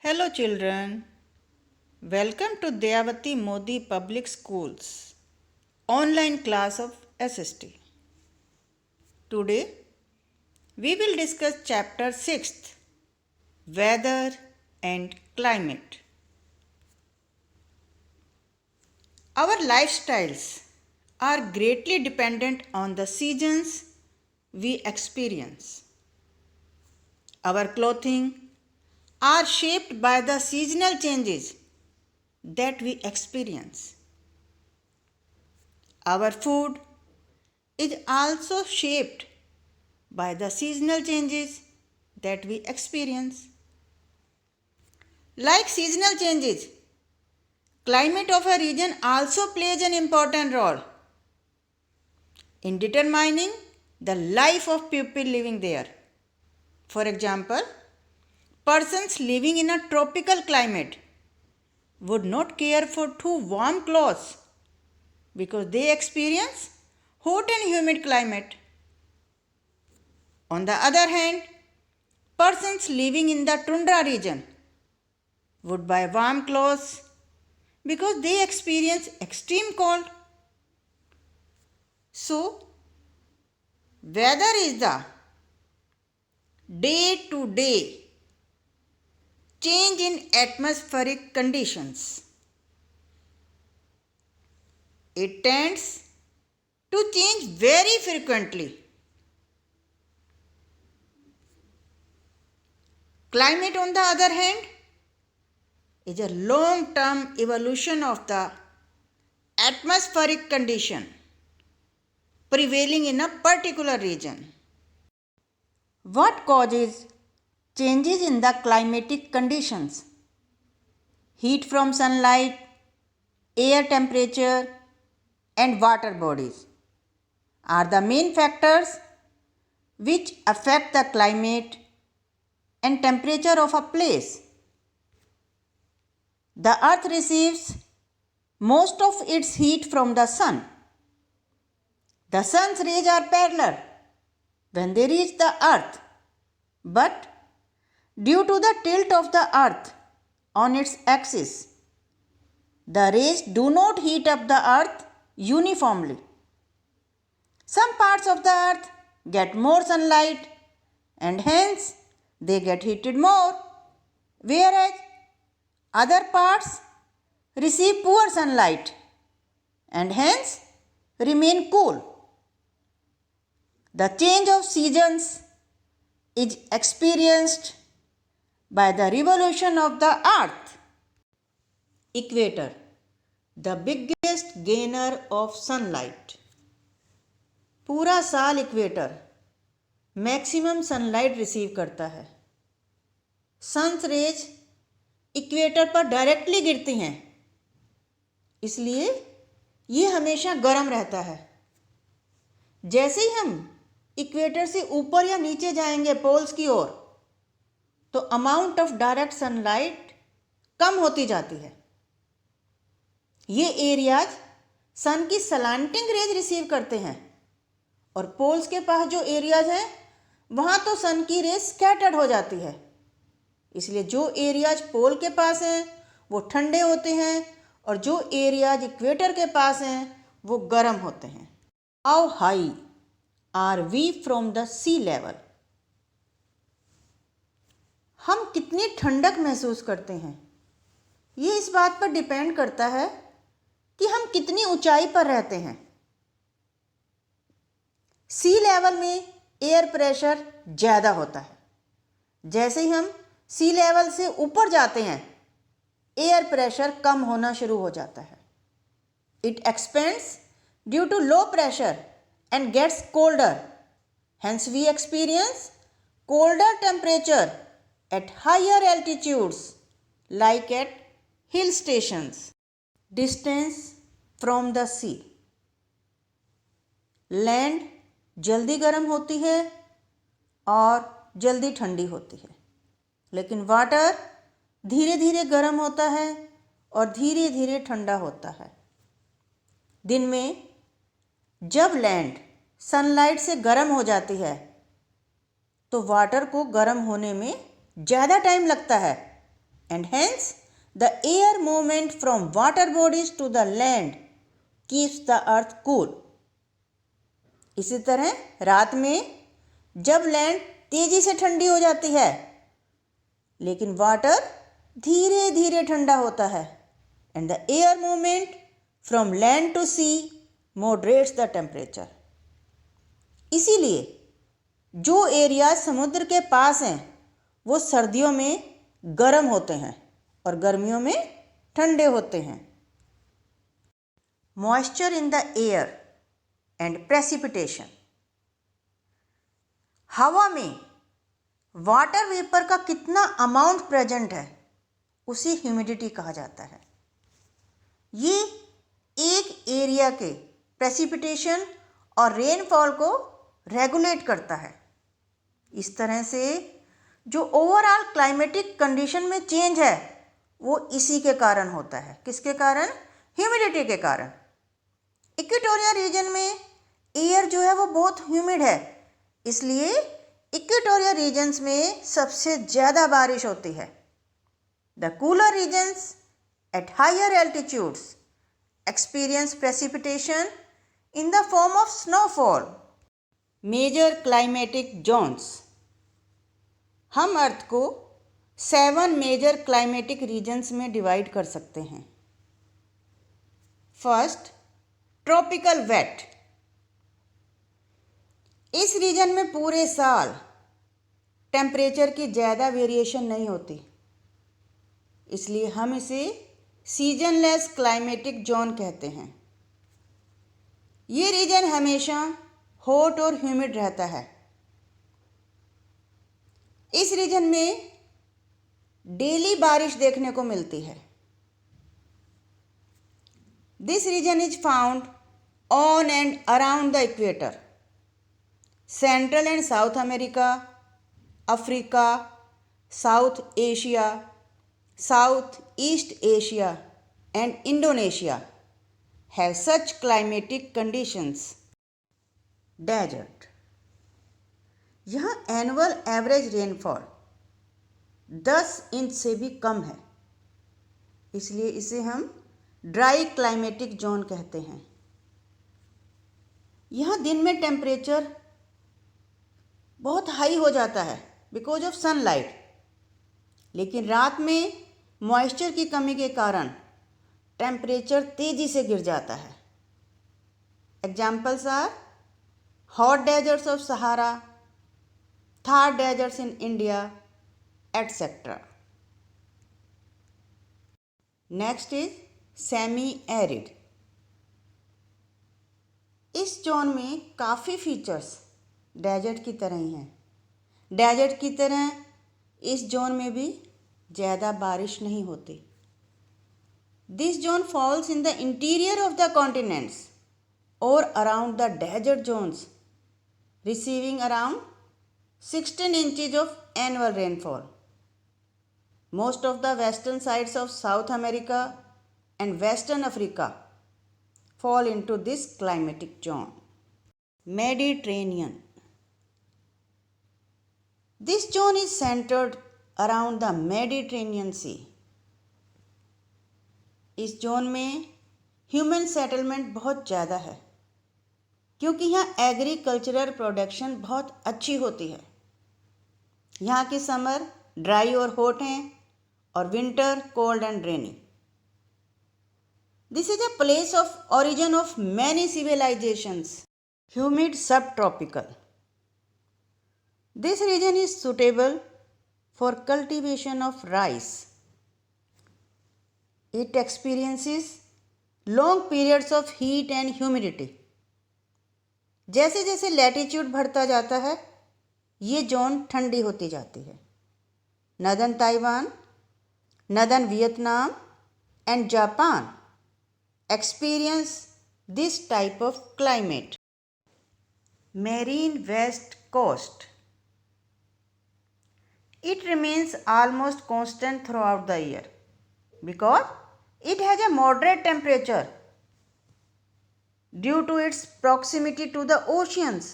Hello children, welcome to Deyavati Modi Public Schools online class of SST. Today we will discuss chapter 6th, Weather and Climate. Our lifestyles are greatly dependent on the seasons we experience. Our clothing are shaped by the seasonal changes that we experience. Our food is also shaped by the seasonal changes that we experience. Like seasonal changes, climate of a region also plays an important role in determining the life of people living there. For example, persons living in a tropical climate would not care for too warm clothes because they experience hot and humid climate. On the other hand, persons living in the tundra region would buy warm clothes because they experience extreme cold. So, weather is the day to day change in atmospheric conditions. It tends to change very frequently. Climate, on the other hand, is a long-term evolution of the atmospheric condition prevailing in a particular region. What causes changes in the climatic conditions? Heat from sunlight, air temperature, and water bodies are the main factors which affect the climate and temperature of a place. The earth receives most of its heat from the sun. The sun's rays are parallel when they reach the earth, but due to the tilt of the earth on its axis, the rays do not heat up the earth uniformly. Some parts of the earth get more sunlight and hence they get heated more, whereas other parts receive poor sunlight and hence remain cool. The change of seasons is experienced by the revolution of the earth. Equator, the biggest gainer of sunlight. पूरा साल equator maximum sunlight receive करता है. Sons raise equator पर directly गिरती हैं, इसलिए ये हमेशा गर्म रहता है. जैसे ही हम इक्वेटर से ऊपर या नीचे जाएंगे पोल्स की ओर, तो अमाउंट ऑफ डायरेक्ट सनलाइट कम होती जाती है. ये एरियाज सन की सलांटिंग रेज रिसीव करते हैं और पोल्स के पास जो एरियाज हैं वहाँ तो सन की रेज स्कैटर्ड हो जाती है. इसलिए जो एरियाज पोल के पास हैं वो ठंडे होते हैं और जो एरियाज इक्वेटर के पास हैं वो गर्म होते हैं. How high are we from the sea level? हम कितनी ठंडक महसूस करते हैं ये इस बात पर डिपेंड करता है कि हम कितनी ऊंचाई पर रहते हैं. सी लेवल में एयर प्रेशर ज़्यादा होता है. जैसे ही हम सी लेवल से ऊपर जाते हैं एयर प्रेशर कम होना शुरू हो जाता है. It expands due to low pressure and gets colder. Hence we experience colder temperature at higher altitudes like at hill stations. Distance from the sea. Land जल्दी गर्म होती है और जल्दी ठंडी होती है, लेकिन वाटर धीरे धीरे गर्म होता है और धीरे धीरे ठंडा होता है. दिन में जब लैंड सनलाइट से गर्म हो जाती है तो वाटर को गर्म होने में ज़्यादा टाइम लगता है, and hence the air movement from water bodies to the land keeps the earth cool. इसी तरह रात में जब लैंड तेजी से ठंडी हो जाती है लेकिन वाटर धीरे धीरे ठंडा होता है and the air movement from land to sea moderates the temperature. इसीलिए जो एरिया समुद्र के पास हैं वो सर्दियों में गर्म होते हैं और गर्मियों में ठंडे होते हैं. Moisture in the air and precipitation. हवा में वाटर वेपर का कितना अमाउंट प्रेजेंट है उसे ह्यूमिडिटी कहा जाता है. ये एक एरिया के प्रेसिपिटेशन और रेनफॉल को रेगुलेट करता है. इस तरह से जो ओवरऑल क्लाइमेटिक कंडीशन में चेंज है वो इसी के कारण होता है. किसके कारण? ह्यूमिडिटी के कारण. इक्वेटोरियल रीजन में एयर जो है वो बहुत ह्यूमिड है, इसलिए इक्वेटोरियल रीजन्स में सबसे ज़्यादा बारिश होती है. The cooler regions at higher altitudes experience precipitation in the form of snowfall. Major climatic zones. हम अर्थ को 7 मेजर क्लाइमेटिक रीजन्स में डिवाइड कर सकते हैं. First, tropical wet. इस रीजन में पूरे साल टेम्परेचर की ज़्यादा वेरिएशन नहीं होती, इसलिए हम इसे सीजनलेस क्लाइमेटिक जोन कहते हैं. ये रीजन हमेशा हॉट और ह्यूमिड रहता है. इस रीजन में डेली बारिश देखने को मिलती है. This region is found on and around the equator. Central and south America, Africa, south Asia, south east Asia and Indonesia have such climatic conditions. Desert. यहाँ एनुअल एवरेज रेनफॉल 10 इंच से भी कम है, इसलिए इसे हम ड्राई क्लाइमेटिक जोन कहते हैं. यहाँ दिन में टेम्परेचर बहुत हाई हो जाता है बिकॉज ऑफ सनलाइट, लेकिन रात में मॉइस्चर की कमी के कारण टेम्परेचर तेज़ी से गिर जाता है. Examples are hot deserts of Sahara, Thar deserts in India, etcetera. Next is semi arid. इस जोन में काफ़ी फीचर्स डेजर्ट की तरह ही हैं. डेजर्ट की तरह इस जोन में भी ज़्यादा बारिश नहीं होती. This zone falls in the interior of the continents or around the desert zones, receiving around 16 inches of annual rainfall. Most of the western sides of South America and Western Africa fall into this climatic zone. Mediterranean. This zone is centered around the Mediterranean Sea. इस zone में human settlement बहुत ज़्यादा है क्योंकि यहाँ agricultural production बहुत अच्छी होती है. यहाँ के समर ड्राई और हॉट हैं और winter cold and rainy. This is a place of origin of many civilisations. Humid subtropical. This region is suitable for cultivation of rice. It experiences long periods of heat and humidity. जैसे जैसे latitude बढ़ता जाता है ये zone ठंडी होती जाती है. Northern Taiwan, northern Vietnam and Japan experience this type of climate. Marine West Coast. It remains almost constant throughout the year because it has a moderate temperature due to its proximity to the oceans.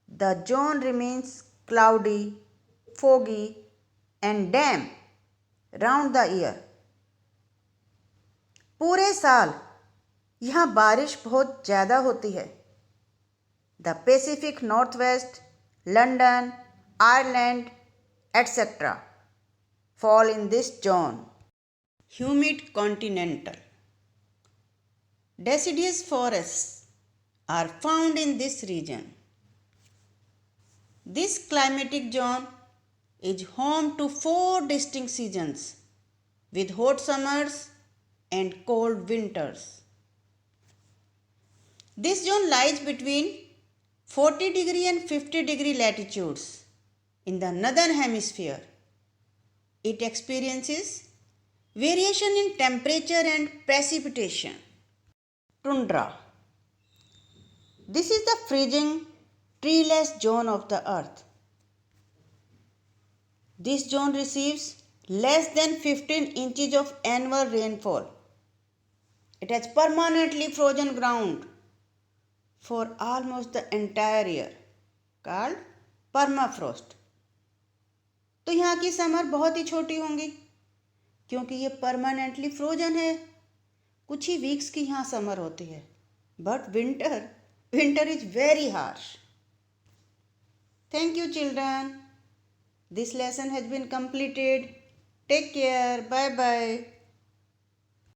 The zone remains cloudy, foggy and damp round the year. पूरे साल यहाँ बारिश बहुत ज़्यादा होती है। The Pacific north west, London, Ireland etc. fall in this zone. Humid continental. Deciduous forests are found in this region. This climatic zone is home to 4 distinct seasons with hot summers and cold winters. This zone lies between 40 degree and 50 degree latitudes in the northern hemisphere. It experiences variation in temperature and precipitation. Tundra. This is the freezing, treeless zone of the earth. This zone receives less than 15 inches of annual rainfall. It has permanently frozen ground for almost the entire year, called permafrost. तो यहाँ की summer बहुत ही छोटी होंगी क्योंकि ये permanently frozen है। कुछ ही वीक्स की यहाँ समर होती है, but winter is very harsh. Thank you children, this lesson has been completed. Take care, bye bye.